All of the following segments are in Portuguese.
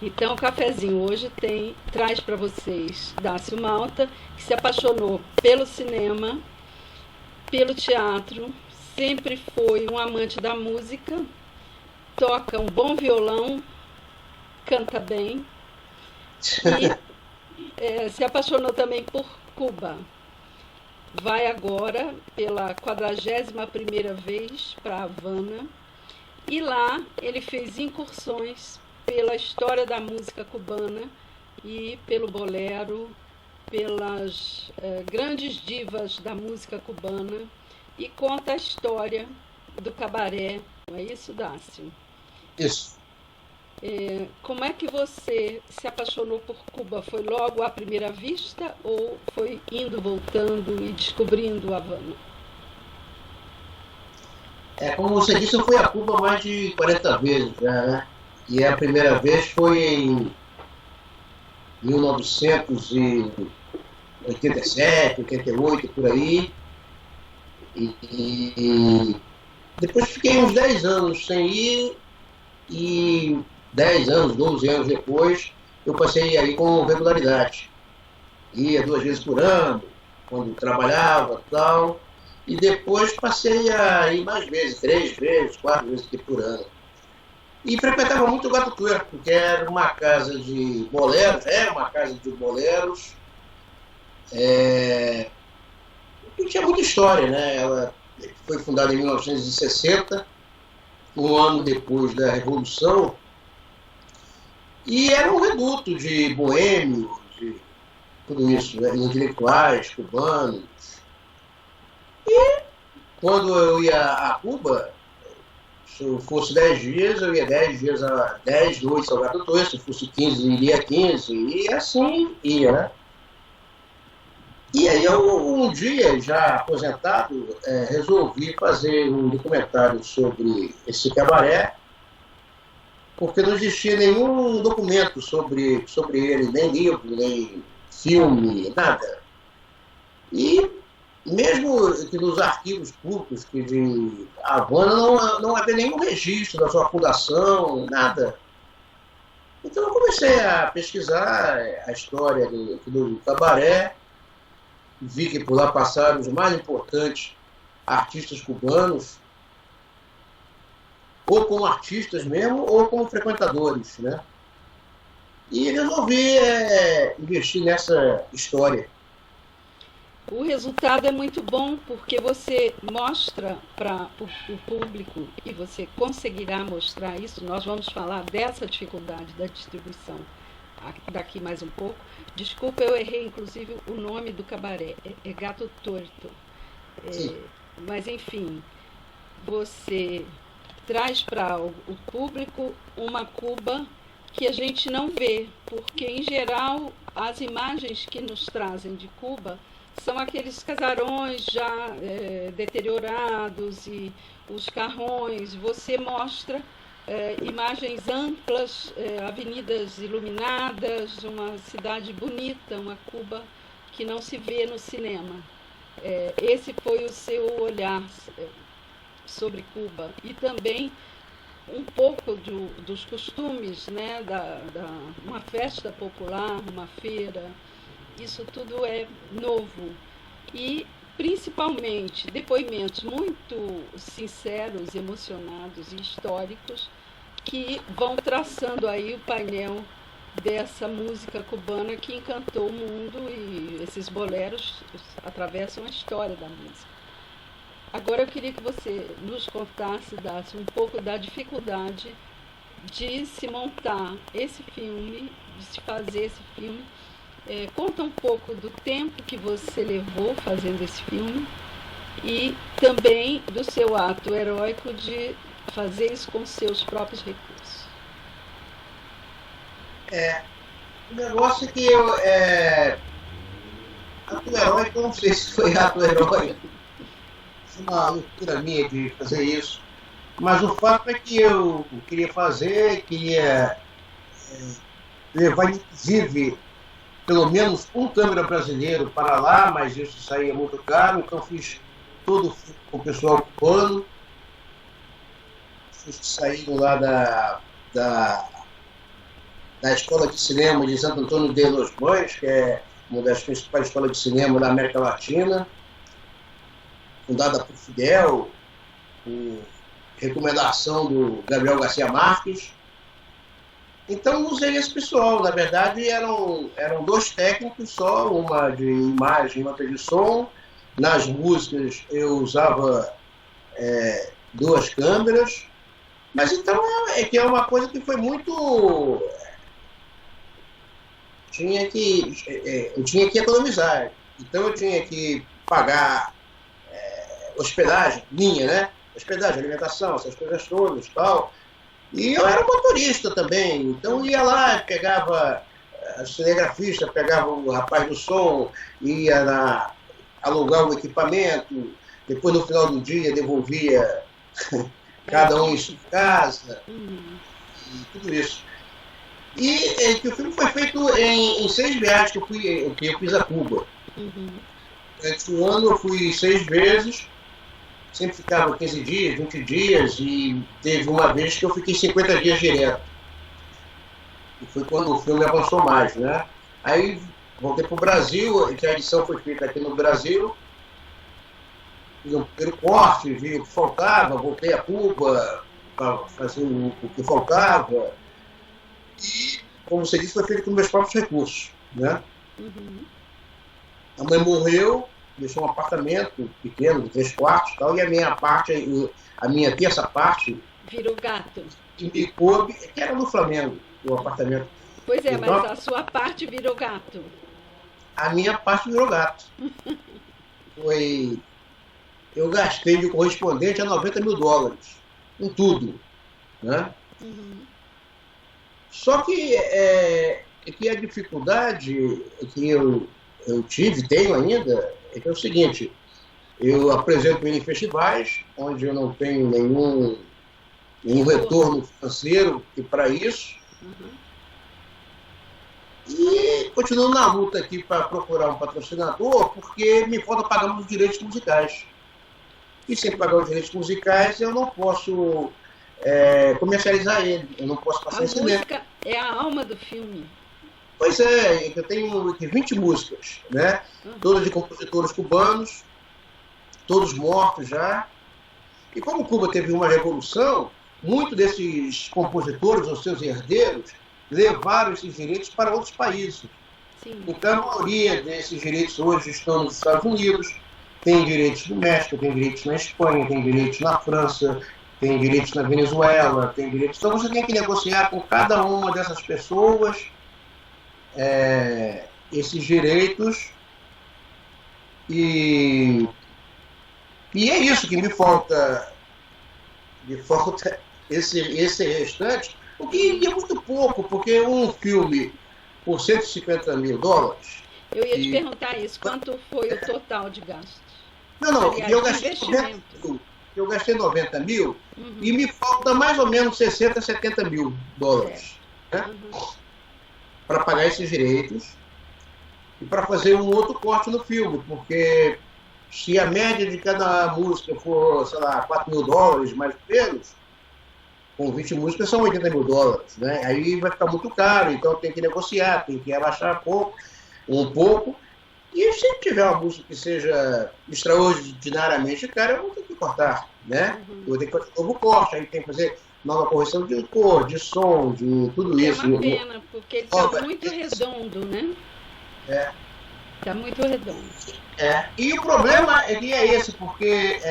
Então, o cafezinho hoje traz para vocês Dácio Malta, que se apaixonou pelo cinema, pelo teatro, sempre foi um amante da música, toca um bom violão, canta bem e se apaixonou também por Cuba. Vai agora pela 41ª vez para Havana e lá ele fez incursões pela história da música cubana e pelo bolero, pelas grandes divas da música cubana e conta a história do cabaré. Não é isso, Dácio? Isso. Como é que você se apaixonou por Cuba? Foi logo à primeira vista ou foi indo, voltando e descobrindo Havana? Como você disse, eu fui a Cuba mais de 40 vezes já, né? E a primeira vez foi em 1987, 88, por aí. E depois fiquei uns 10 anos sem ir e 10 anos, 12 anos depois, eu passei aí com regularidade. Ia 2 vezes por ano, quando trabalhava e tal. E depois passei a ir mais vezes, 3 vezes, 4 vezes por ano. E frequentava muito o Gato Tuerto, porque era uma casa de boleros, e tinha muita história, né? Ela foi fundada em 1960, um ano depois da Revolução, e era um reduto de boêmios, de tudo isso, né? Intelectuais, cubanos. E quando eu ia a Cuba, se eu fosse 10 dias, eu ia 10 dias, 10 noites ao Gato Tuerto, se fosse 15, iria 15, e assim ia, né? E aí eu, um dia, já aposentado, resolvi fazer um documentário sobre esse cabaré, porque não existia nenhum documento sobre ele, nem livro, nem filme, nada. E mesmo que nos arquivos públicos de Havana não havia nenhum registro da sua fundação, nada. Então eu comecei a pesquisar a história do cabaré, vi que por lá passaram os mais importantes artistas cubanos, ou como artistas mesmo, ou como frequentadores, né? E resolvi investir nessa história. O resultado é muito bom porque você mostra para o público e você conseguirá mostrar isso. Nós vamos falar dessa dificuldade da distribuição daqui mais um pouco. Desculpa, eu errei inclusive o nome do cabaré, é Gato Torto. Mas enfim, você traz para o público uma Cuba que a gente não vê, porque em geral as imagens que nos trazem de Cuba são aqueles casarões já deteriorados e os carrões. Você mostra imagens amplas, avenidas iluminadas, uma cidade bonita, uma Cuba que não se vê no cinema. Esse foi o seu olhar sobre Cuba e também um pouco dos costumes, né, uma festa popular, uma feira. Isso tudo é novo e principalmente depoimentos muito sinceros, emocionados e históricos que vão traçando aí o painel dessa música cubana que encantou o mundo, e esses boleros atravessam a história da música. Agora eu queria que você nos contasse, Dácio, um pouco da dificuldade de se montar esse filme, de se fazer esse filme. Conta um pouco do tempo que você levou fazendo esse filme e também do seu ato heróico de fazer isso com seus próprios recursos. O negócio é que ato heróico, eu não sei se foi ato heróico, foi uma loucura minha de fazer isso, mas o fato é que eu queria levar inclusive pelo menos um câmera brasileiro para lá, mas isso saía muito caro, então fiz tudo com o pessoal cubano. Os que saíram lá da da Escola de Cinema de Santo Antônio de Los Baños, que é uma das principais escolas de cinema da América Latina, fundada por Fidel, por recomendação do Gabriel Garcia Marques. Então, usei esse pessoal. Na verdade, eram 2 técnicos só, uma de imagem e outra de som. Nas músicas, eu usava 2 câmeras. Mas, então, é que é uma coisa que foi muito... eu tinha que economizar. Então, eu tinha que pagar hospedagem minha, né? Hospedagem, alimentação, essas coisas todas e tal. E eu era motorista também, então ia lá, pegava cinegrafista, pegava o rapaz do som, ia alugar o equipamento, depois no final do dia devolvia cada um em sua casa, e tudo isso. E que o filme foi feito em 6 viagens que eu fiz a Cuba. Durante um ano eu fui 6 vezes, sempre ficava 15 dias, 20 dias, e teve uma vez que eu fiquei 50 dias direto. E foi quando o filme avançou mais, né? Aí voltei para o Brasil, que a edição foi feita aqui no Brasil, fiz um primeiro corte, vi o que faltava, voltei a Cuba para fazer o que faltava. E, como você disse, foi feito com meus próprios recursos, né? A mãe morreu, deixou um apartamento pequeno, de 3 quartos e tal, e a minha terça parte... Virou gato. Que me coube, que era no Flamengo, o apartamento. Pois é, então, mas a sua parte virou gato. A minha parte virou gato. Eu gastei de correspondente a $90 mil, em tudo, né? Só que a dificuldade que eu tenho ainda, é que é o seguinte: eu apresento em festivais, onde eu não tenho nenhum retorno financeiro para isso, e continuo na luta aqui para procurar um patrocinador, porque me falta pagar os direitos musicais. E sem pagar os direitos musicais, eu não posso comercializar ele, eu não posso passar em cinema. A música é a alma do filme. Pois é, eu tenho aqui 20 músicas, né? Todas de compositores cubanos, todos mortos já. E como Cuba teve uma revolução, muitos desses compositores ou seus herdeiros levaram esses direitos para outros países. Sim. Então, a maioria desses direitos hoje estão nos Estados Unidos, tem direitos no México, tem direitos na Espanha, tem direitos na França, tem direitos na Venezuela, tem direitos... Então, você tem que negociar com cada uma dessas pessoas esses direitos, e é isso que me falta esse restante, o que é muito pouco, porque um filme por $150 mil... Eu ia te perguntar isso, quanto foi o total de gastos? Não, Aliás, eu gastei 90 mil e me falta mais ou menos $60, $70 mil, né? Para pagar esses direitos e para fazer um outro corte no filme, porque se a média de cada música for, sei lá, $4 mil, mais ou menos, com 20 músicas são $80 mil, né? Aí vai ficar muito caro, então tem que negociar, tem que abaixar um pouco, e se tiver uma música que seja extraordinariamente cara, eu vou ter que cortar, né? Eu vou ter que fazer um novo corte, aí tem que fazer nova correção de cor, de som, de tudo isso. É uma pena, porque ele está muito redondo, né? Está muito redondo. E o problema é que é esse, porque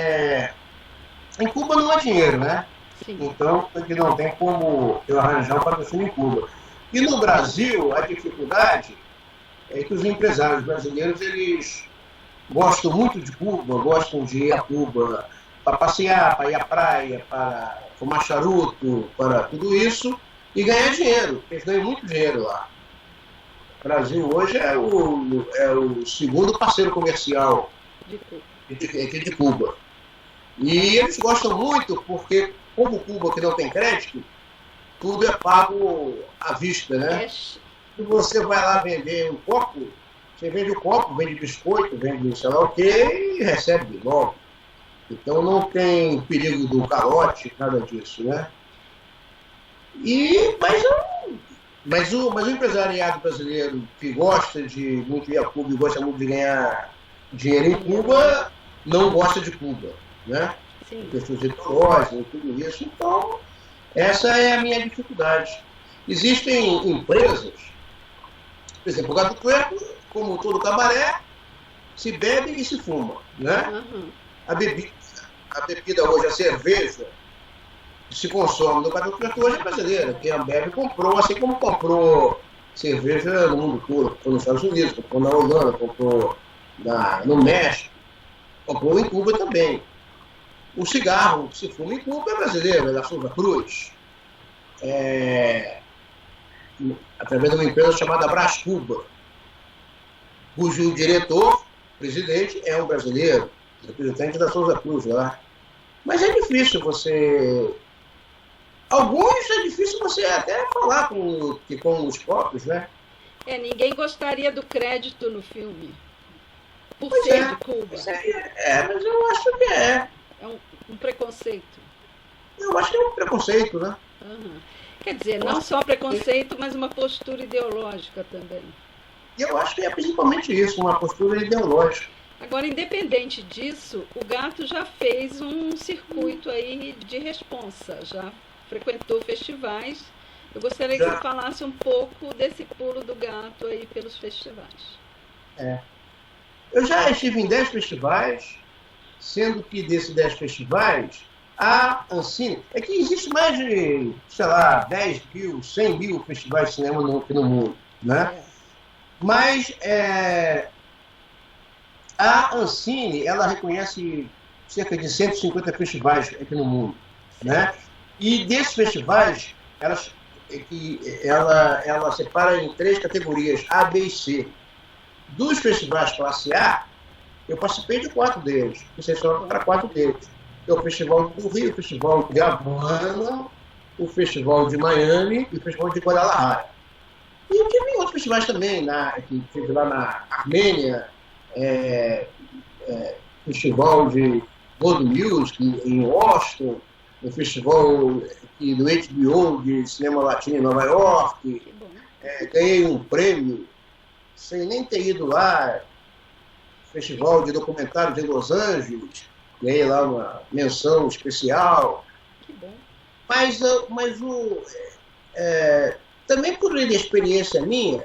em Cuba não há dinheiro, né? Sim. Então, aqui não tem como eu arranjar um patrocínio em Cuba. E no Brasil, a dificuldade é que os empresários brasileiros, eles gostam muito de Cuba, gostam de ir a Cuba para passear, para ir à praia, para fumar charuto, para tudo isso, e ganhar dinheiro, porque eles ganham muito dinheiro lá. O Brasil hoje é o segundo parceiro comercial de Cuba. E eles gostam muito porque, como Cuba que não tem crédito, tudo é pago à vista, né? Se você vai lá vender um copo, você vende o copo, vende biscoito, vende sei lá o quê, e recebe logo. Então não tem perigo do calote, nada disso, né? Mas Mas o empresariado brasileiro que gosta de muito ir a Cuba e gosta muito de ganhar dinheiro em Cuba, não gosta de Cuba, né? Sim. Pessoas ideológicas e tudo isso. Então, essa é a minha dificuldade. Existem empresas, por exemplo, o Gato Preto, como todo cabaré, se bebe e se fuma, né? Uhum. A bebida hoje, a cerveja, que se consome no Gato Preto hoje é brasileira, que a Ambev comprou, assim como comprou cerveja no mundo todo, comprou nos Estados Unidos, comprou na Holanda, comprou no México, comprou em Cuba também. O cigarro que se fuma em Cuba é brasileiro, é da Souza Cruz, através de uma empresa chamada Brás Cuba, cujo diretor, presidente, é um brasileiro, representante da Souza Cruz lá. Mas é difícil você... Alguns é difícil você até falar com os próprios, né? Ninguém gostaria do crédito no filme, por Pois ser é, de Cuba. mas eu acho que é. É um preconceito. Eu acho que é um preconceito, né? Uhum. Quer dizer, não só preconceito, mas uma postura ideológica também. E eu acho que é principalmente isso, uma postura ideológica. Agora, independente disso, o Gato já fez um circuito aí de responsa, já frequentou festivais. Eu gostaria que você falasse um pouco desse pulo do Gato aí pelos festivais. Eu já estive em 10 festivais, sendo que desses 10 festivais, a Ancine... É que existe mais de, sei lá, 10 mil, 100 mil festivais de cinema no mundo, né? Mas a Ancine, ela reconhece cerca de 150 festivais aqui no mundo, né? E desses festivais, ela separa em 3 categorias, A, B e C. Dos festivais classe A, eu participei de 4 deles, selecionado para 4 deles. É o Festival do Rio, o Festival de Havana, o Festival de Miami e o Festival de Guadalajara. E eu tive em outros festivais também, que tive lá na Armênia, Festival de World Music em Washington, o Festival do HBO de Cinema Latino em Nova York. Ganhei um prêmio, sem nem ter ido lá, Festival de Documentários em Los Angeles, ganhei lá uma menção especial. Que bom. Mas também por inexperiência minha,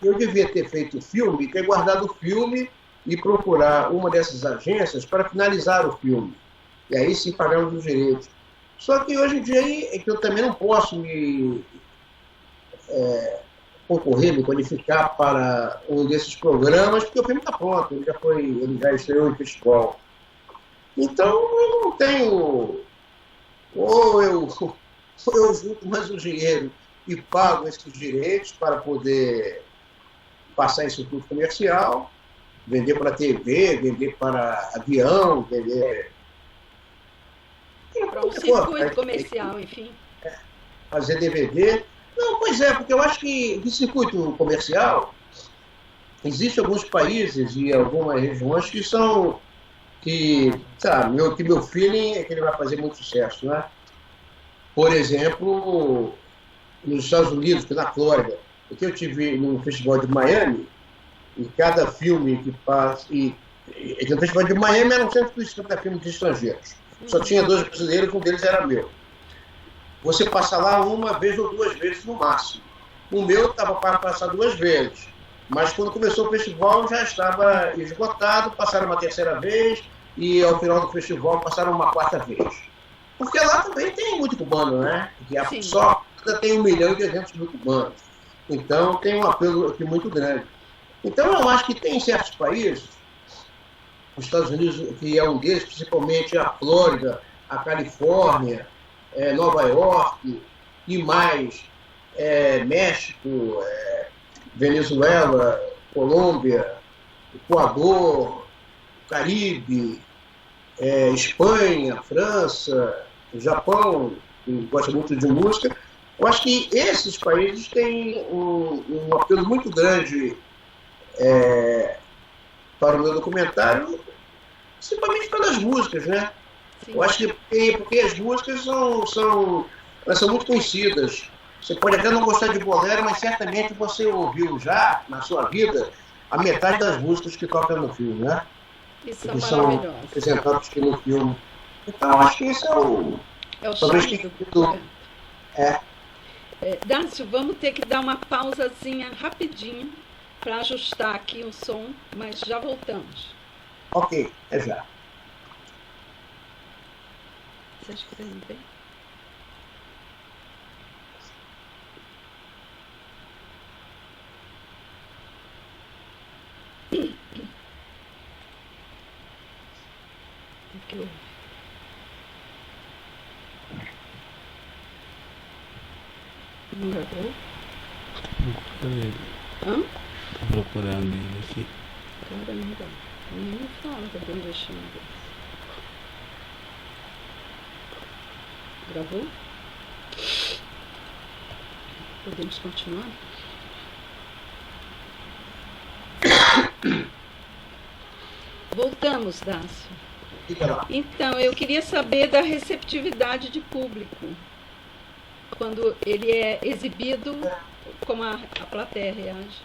eu devia ter feito o filme, ter guardado o filme e procurar uma dessas agências para finalizar o filme. E aí sim pagamos os direitos. Só que hoje em dia é que eu também não posso me concorrer, me qualificar para um desses programas, porque o filme está pronto, ele já estreou em festival. Então eu não tenho... Ou eu junto mais o dinheiro e pago esses direitos para poder passar em circuito comercial, vender para TV, vender para avião, vender... Para um circuito comercial, enfim. Fazer DVD. Não, pois é, porque eu acho que de circuito comercial existem alguns países e algumas regiões que são... meu feeling é que ele vai fazer muito sucesso, né? Por exemplo, nos Estados Unidos, na Flórida, porque eu tive no Festival de Miami, e cada filme que passa... no Festival de Miami eram 150 filmes estrangeiros. Só tinha 2 brasileiros, um deles era meu. Você passa lá uma vez ou 2 vezes no máximo. O meu estava para passar 2 vezes, mas quando começou o festival já estava esgotado, passaram uma 3ª vez e ao final do festival passaram uma 4ª vez. Porque lá também tem muito cubano, né? Porque só tem 1.200.000 cubanos. Então tem um apelo aqui muito grande. Então eu acho que tem certos países, os Estados Unidos, que é um deles, principalmente a Flórida, a Califórnia, Nova York e mais México, Venezuela, Colômbia, Equador, Caribe, Espanha, França, Japão, que gosta muito de música. Eu acho que esses países têm um apelo muito grande para o meu documentário, principalmente pelas músicas, né? Sim. Eu acho que porque as músicas elas são muito conhecidas. Você pode até não gostar de bolero, mas certamente você ouviu já, na sua vida, a metade das músicas que tocam no filme, né? E são Que são maravilhosos. apresentados aqui no filme. Então, acho que esse é o... É o talvez charme que... do... É. Dácio, vamos ter que dar uma pausazinha rapidinho para ajustar aqui o som, mas já voltamos. Ok, é já. Você escreve bem? Aqui. Não gravou? Hã? Tô procurando ele aqui. Caramba, nem me fala que eu tô deixando. Gravou? Podemos continuar? Voltamos, Dácio. Fica lá. Então, eu queria saber da receptividade de público. Quando ele é exibido, como a plateia reage.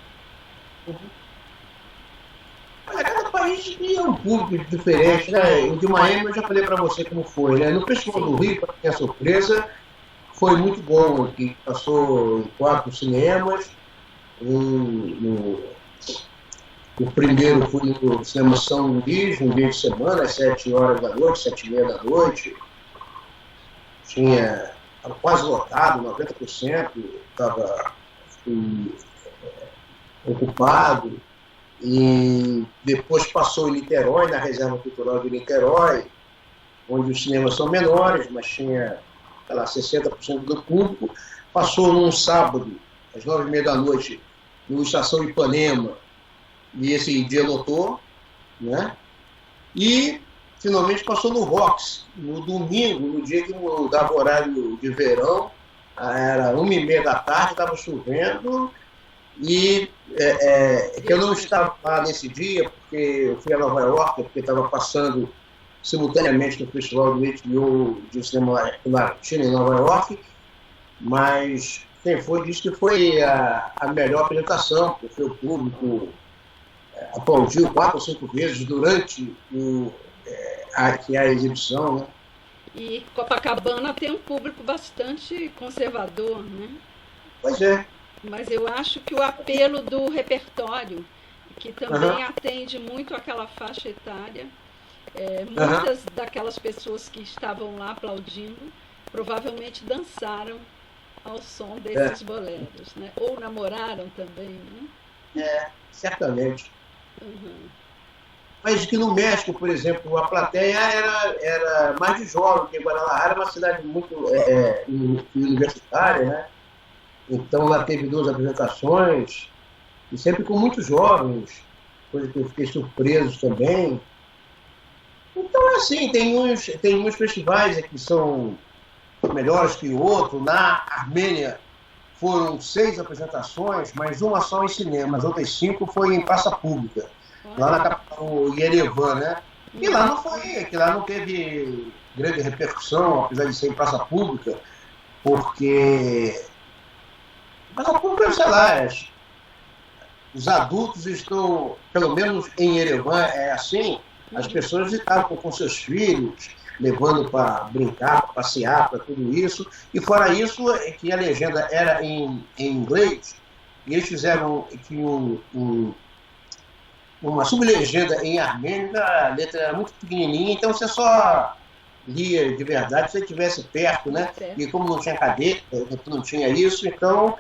Olha, cada país tinha um público diferente, né? O de Miami eu já falei para você como foi, né? No Festival do Rio, para minha surpresa, foi muito bom, que passou em 4 cinemas. O primeiro foi no cinema São Luís, no dia de semana, às 7 horas da noite, 7h30 da noite. Estava quase lotado, 90% estava ocupado. E depois passou em Niterói, na Reserva Cultural de Niterói, onde os cinemas são menores, mas tinha, sei lá, 60% do público. Passou num sábado, às 9h30 da noite, no Estação Ipanema, e esse dia lotou, né? E finalmente passou no Rox, no domingo, no dia que mudava o horário de verão, era 1h30 da tarde, estava chovendo, e que eu não estava lá nesse dia, porque eu fui a Nova York, porque estava passando simultaneamente no Festival do HBO de Cinema Latino em Nova York, mas quem foi disse que foi a melhor apresentação, porque o público aplaudiu 4 ou 5 vezes durante a exibição, né? E Copacabana tem um público bastante conservador, né? Pois é. Mas eu acho que o apelo do repertório, que também atende muito aquela faixa etária, muitas daquelas pessoas que estavam lá aplaudindo provavelmente dançaram ao som desses boleros, né? Ou namoraram também, né? Certamente. Uhum. Mas que no México, por exemplo, a plateia era mais de jovem, porque Guadalajara é uma cidade muito universitária, né? Então lá teve 2 apresentações, e sempre com muitos jovens, coisa que eu fiquei surpreso também. Então, assim, tem uns festivais que são melhores que outros. Na Armênia foram 6 apresentações, mas uma só em cinema, as outras 5 foi em praça pública, lá na capital Yerevan, né? E lá não foi, que lá não teve grande repercussão, apesar de ser em praça pública, porque praça pública, sei lá, os adultos estão, pelo menos em Yerevan é assim, as pessoas estavam com seus filhos, levando para brincar, para passear, para tudo isso. E fora isso, que a legenda era em inglês, e eles fizeram uma sublegenda em armênio, a letra era muito pequenininha, então você só lia de verdade se você estivesse perto, né? E como não tinha cadeira, não tinha isso, então,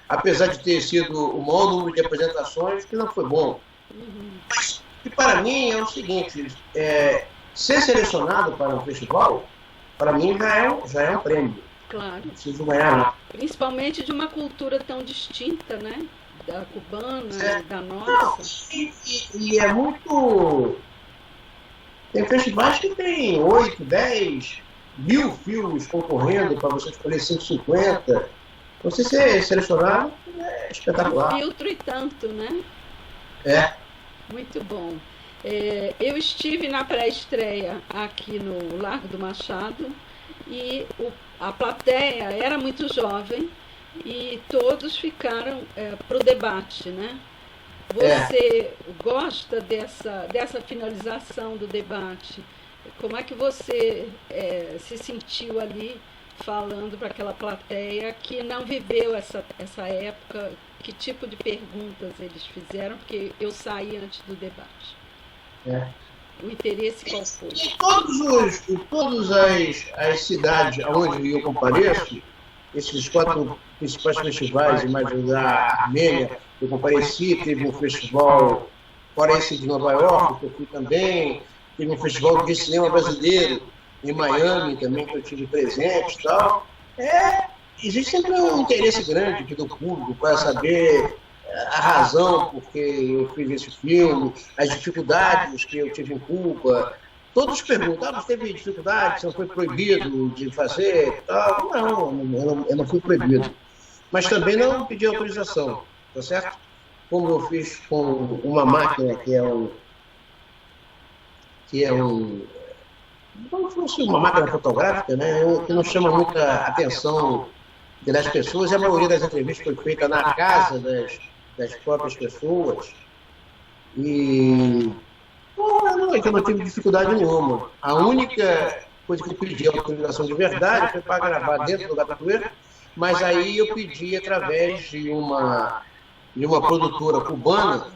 apesar de ter sido o maior número de apresentações, que não foi bom. Mas, e para mim é o seguinte, ser selecionado para um festival, para mim já é um prêmio. Claro. Não preciso ganhar nada. Principalmente de uma cultura tão distinta, né? Da cubana, da nossa. E é muito... Tem festivais que tem 8, 10 mil filmes concorrendo para você escolher 150. Você ser selecionado é espetacular. Um filtro e tanto, né? É. Muito bom. Eu estive na pré-estreia aqui no Largo do Machado e a plateia era muito jovem e todos ficaram para o debate, né? Você gosta dessa finalização do debate? Como é que você se sentiu ali falando para aquela plateia que não viveu essa época? Que tipo de perguntas eles fizeram? Porque eu saí antes do debate. O interesse qual foi? Em todas as cidades onde eu compareço, esses 4 principais festivais, mais o da Armênia, eu compareci, teve um festival forense de Nova York, que eu fui também, teve um festival de cinema brasileiro em Miami também, que eu tive presente e tal. Existe sempre um interesse grande aqui do público para saber a razão por que eu fiz esse filme, as dificuldades que eu tive em Cuba. Todos perguntam, você teve dificuldade, você não foi proibido de fazer tal? Não, eu não fui proibido. Mas também não pedi autorização, tá certo? Como eu fiz com uma máquina que é como se fosse uma máquina fotográfica, né? Que não chama muita atenção das pessoas, e a maioria das entrevistas foi feita na casa das próprias pessoas. E eu não tive dificuldade nenhuma. A única coisa que eu pedi autorização de verdade foi para gravar dentro do Gatuê, mas aí eu pedi através de uma produtora cubana,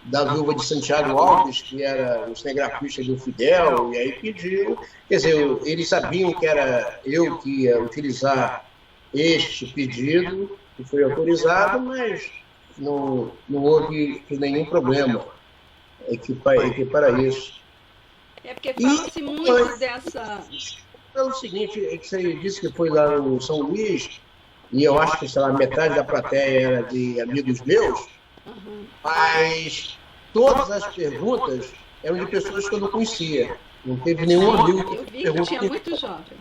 da viúva de Santiago Alves, que era o cinegrafista do Fidel, e aí pediu, quer dizer, eles sabiam que era eu que ia utilizar este pedido, que foi autorizado, mas não houve nenhum problema para isso. Porque fala-se muito dessa... É o seguinte, você disse que foi lá no São Luís, e eu acho que, sei lá, metade da plateia era de amigos meus, mas todas as perguntas eram de pessoas que eu não conhecia. Não teve nenhum amigo que perguntou. Tinha muito jovem.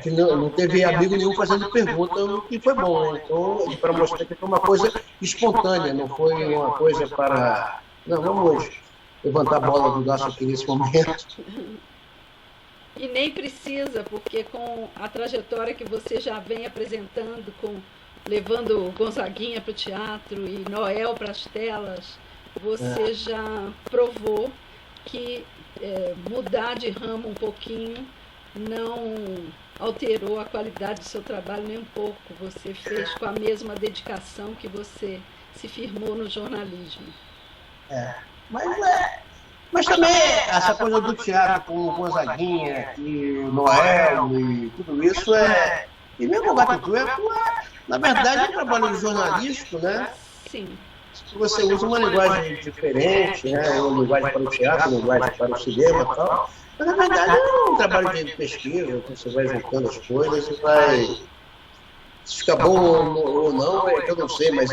Que não teve amigo nenhum fazendo pergunta, o que foi bom. Então, para mostrar que foi uma coisa espontânea, não foi uma coisa para... Não, vamos levantar a bola do nosso aqui nesse momento. E nem precisa, porque com a trajetória que você já vem apresentando, levando Gonzaguinha para o teatro e Noel para as telas, você já provou que mudar de ramo um pouquinho não alterou a qualidade do seu trabalho nem um pouco. Você fez com a mesma dedicação que você se firmou no jornalismo. Mas também essa coisa do teatro com o Gonzaguinha e o Noel e tudo isso e mesmo o Gatuê, na verdade, é um trabalho jornalístico, né? Sim. Você usa uma linguagem diferente, né? Uma linguagem para o teatro, uma linguagem para o cinema e tal. Mas, na verdade, é um trabalho de pesquisa, você vai juntando as coisas e vai... Se fica bom ou não, eu não sei, mas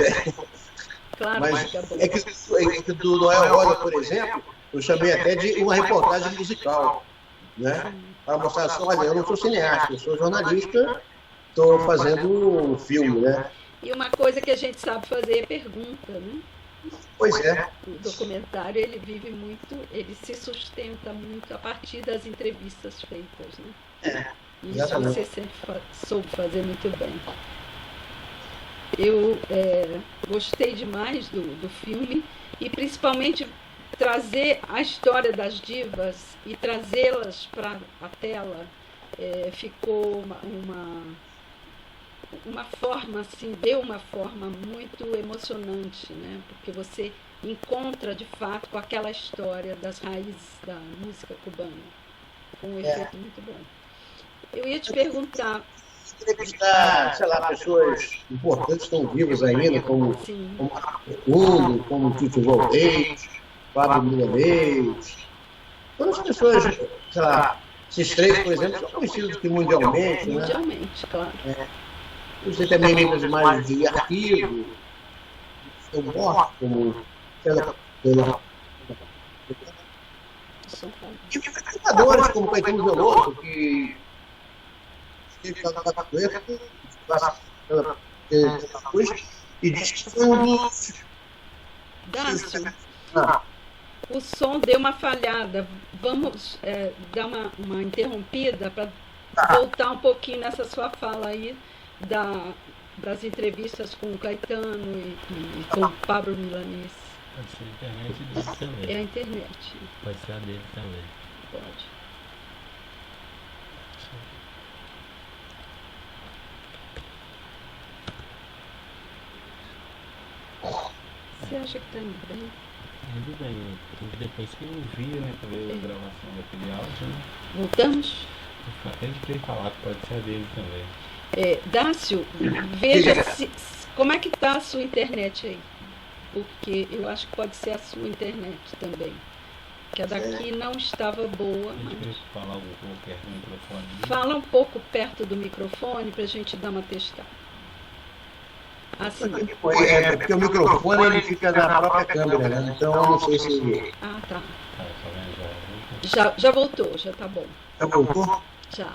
Claro, mas é que do Noel Rosa, por exemplo, eu chamei até de uma reportagem musical, né? Para mostrar só, olha, eu não sou cineasta, eu sou jornalista, estou fazendo um filme, né? E uma coisa que a gente sabe fazer é pergunta, né? Pois é. O documentário, ele vive muito, ele se sustenta muito a partir das entrevistas feitas, né? Isso você sempre soube fazer muito bem. Eu gostei demais do filme e principalmente trazer a história das divas e trazê-las para a tela ficou uma forma assim, deu uma forma muito emocionante, né? Porque você encontra de fato com aquela história das raízes da música cubana, com um efeito muito bom. Eu ia te perguntar, entrevistar, sei lá, pessoas importantes que estão vivas ainda, como Facundo, como Tito Valdeis, Fábio Milanês. Todas as pessoas, sei lá, esses 3, por exemplo, são conhecidos aqui mundialmente, né? Mundialmente, claro. Você também livros mais de arquivo, eu gosto, como e pesquisadores como Caetano Veloso, que esteve lá na capoeira, e diz que foi um Dácio, Ah, o som deu uma falhada. Vamos dar uma interrompida para voltar um pouquinho nessa sua fala aí das entrevistas com o Caetano e com o Pablo Milanês. Pode ser a internet dele É também. a internet. Pode ser a dele também. Pode. Você acha que está indo bem? Tudo bem, tem que depois que eu ouvir, né, pra ver a gravação daquele áudio, né? Voltamos? Ele tem que falar que pode ser a dele também. Dácio, veja como é que está a sua internet aí. Porque eu acho que pode ser a sua internet também. Que a daqui não estava boa. A gente Mas precisa falar um pouco perto do microfone. fala um pouco perto do microfone para a gente dar uma testada. Assim. porque o microfone ele fica na própria câmera, né? Então eu não sei se. Ah, tá. Tá vendo? Já. Já voltou, já tá bom. Já voltou? Já.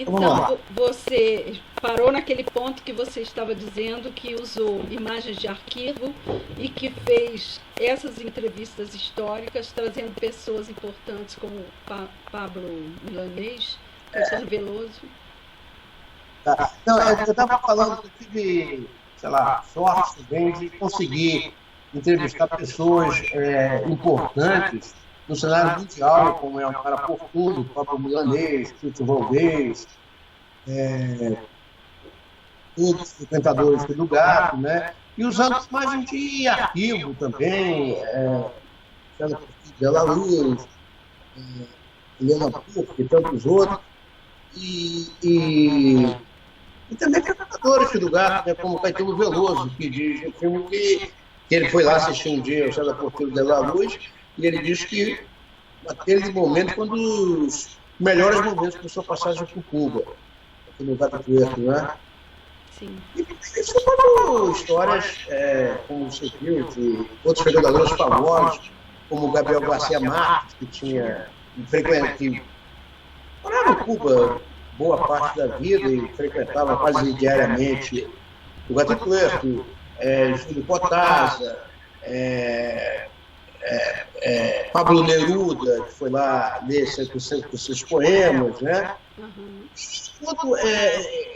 Vamos lá. Então, você parou naquele ponto que você estava dizendo que usou imagens de arquivo e que fez essas entrevistas históricas trazendo pessoas importantes como Pablo Milanês, Caetano Veloso. Tá. Não, eu estava falando que eu tive, sei lá, sorte também de conseguir entrevistar pessoas importantes no cenário mundial, como é o cara Portudo, Pablo Milanês, Tito Valdez, todos os frequentadores do Gato, né? E usando imagens de arquivo também, César Portilho de Luz, Helena Puff e tantos outros. E também frequentadores do Gato, né, como Caetano Veloso, que diz no filme que ele foi lá assistir um dia o César Portilho de Luz, e ele diz que naquele momento foi um dos melhores momentos da sua passagem por Cuba, aqui no Gato Tuerto, né? Sim. E isso foram histórias, como você viu, de outros frequentadores famosos, como o Gabriel Garcia Marques, que tinha frequentado, morava em Cuba boa parte da vida e frequentava quase diariamente o Gato Tuerto, Júlio Potasa, Pablo Neruda, que foi lá ler os seus poemas, né? Uhum.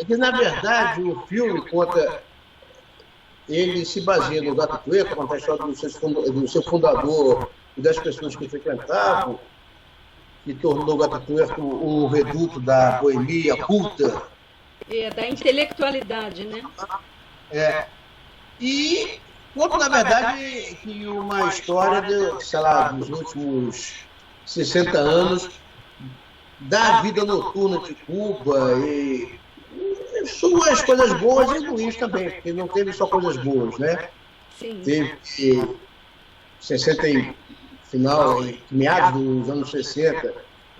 Que, na verdade, o filme conta, ele se baseia no Gato Tuerto, conta a história do seu fundador e das pessoas que frequentavam, que tornou o Gato Tuerto um reduto da boemia culta. Da intelectualidade, né? E conta, na verdade, que uma história dos últimos 60 anos da vida noturna de Cuba e suas coisas boas e ruins também, porque não teve só coisas boas, né? Sim. Teve meados dos anos 60,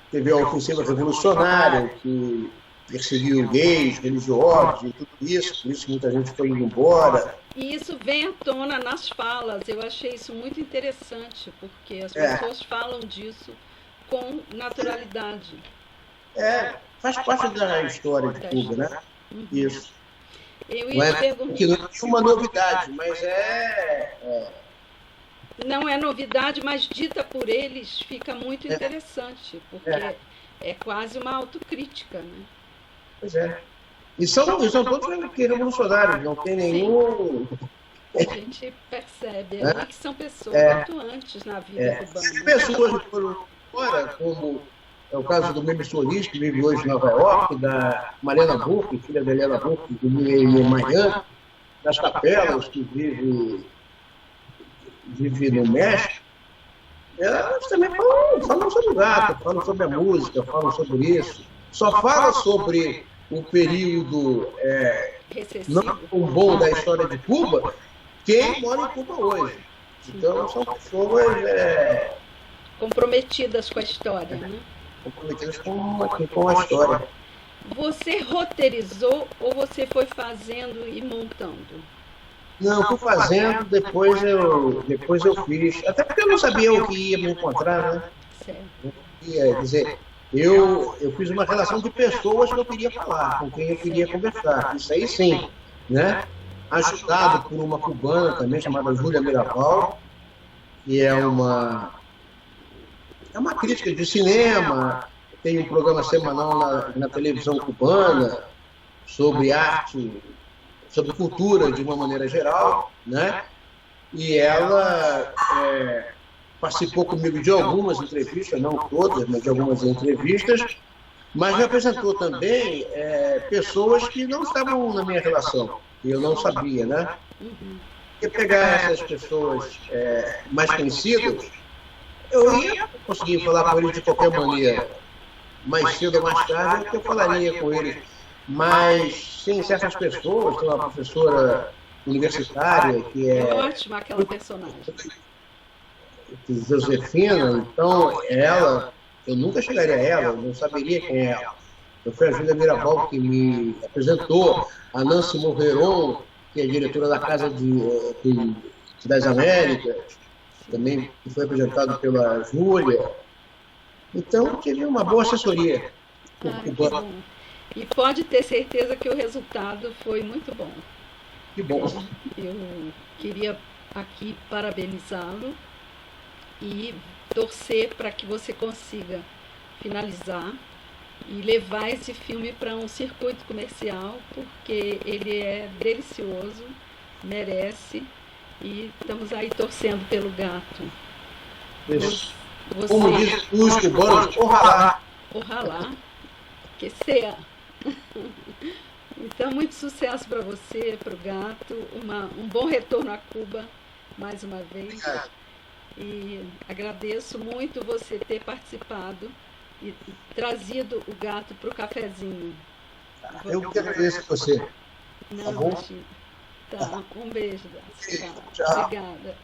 teve a ofensiva revolucionária, que perseguiu gays, religiosos e tudo isso, por isso muita gente foi indo embora. E isso vem à tona nas falas. Eu achei isso muito interessante, porque as pessoas falam disso com naturalidade. Faz parte da história de Cuba, né? Uhum. Isso. Eu Não ia perguntar. que não é uma novidade, mas Não é novidade, mas dita por eles fica muito interessante, porque é quase uma autocrítica, né? Pois é. E são todos revolucionários, não tem nenhum. A gente percebe ali que são pessoas atuantes na vida cubana. Tem pessoas que foram fora, como é o caso do Meme Solis, que vive hoje em Nova York, da Mariana Buch, filha da Helena Buch, que vive em Miami, das Capelas, que vive no México. Elas também falam sobre o Gato, falam sobre a música, falam sobre isso. Só fala sobre o período não tão bom da história de Cuba quem mora em Cuba hoje. Então são pessoas comprometidas com a história, né? Comprometidas com a história. Você roteirizou ou você foi fazendo e montando? Não, fui fazendo, depois eu fiz. Até porque eu não sabia o que ia me encontrar, né? Certo. Quer dizer, eu fiz uma relação de pessoas que eu queria falar, com quem eu queria conversar. Isso aí sim, né? Ajudado por uma cubana também, chamada Júlia Miraval, que é uma crítica de cinema, tem um programa semanal na televisão cubana sobre arte, sobre cultura de uma maneira geral, né? E ela participou comigo de algumas entrevistas, não todas, mas de algumas entrevistas, mas me apresentou também pessoas que não estavam na minha relação, e eu não sabia, né? E pegar essas pessoas mais conhecidas, eu ia conseguir falar com eles de qualquer maneira, mais cedo ou mais tarde, eu falaria com eles. Mas tem certas pessoas, tem uma professora universitária que É ótima aquela personagem. Josefina, então ela, eu nunca chegaria a ela, eu não saberia quem é ela. Então foi a Júlia Mirabal que me apresentou, a Nancy Morreron, que é diretora da Casa das Américas, também foi apresentado pela Júlia. Então tive uma boa assessoria. Que bom. E pode ter certeza que o resultado foi muito bom. Que bom. Eu queria aqui parabenizá-lo e torcer para que você consiga finalizar e levar esse filme para um circuito comercial, porque ele é delicioso, merece, e estamos aí torcendo pelo gato. Isso. Como diz os cubanos, ojalá. Ojalá que seja. Então, muito sucesso para você, para o gato, um bom retorno a Cuba, mais uma vez. Obrigado. E agradeço muito você ter participado e trazido o gato para o cafezinho. Eu que agradeço você. Não, Tá bom? imagina. Tá, um beijo, gato. Tchau. Obrigada.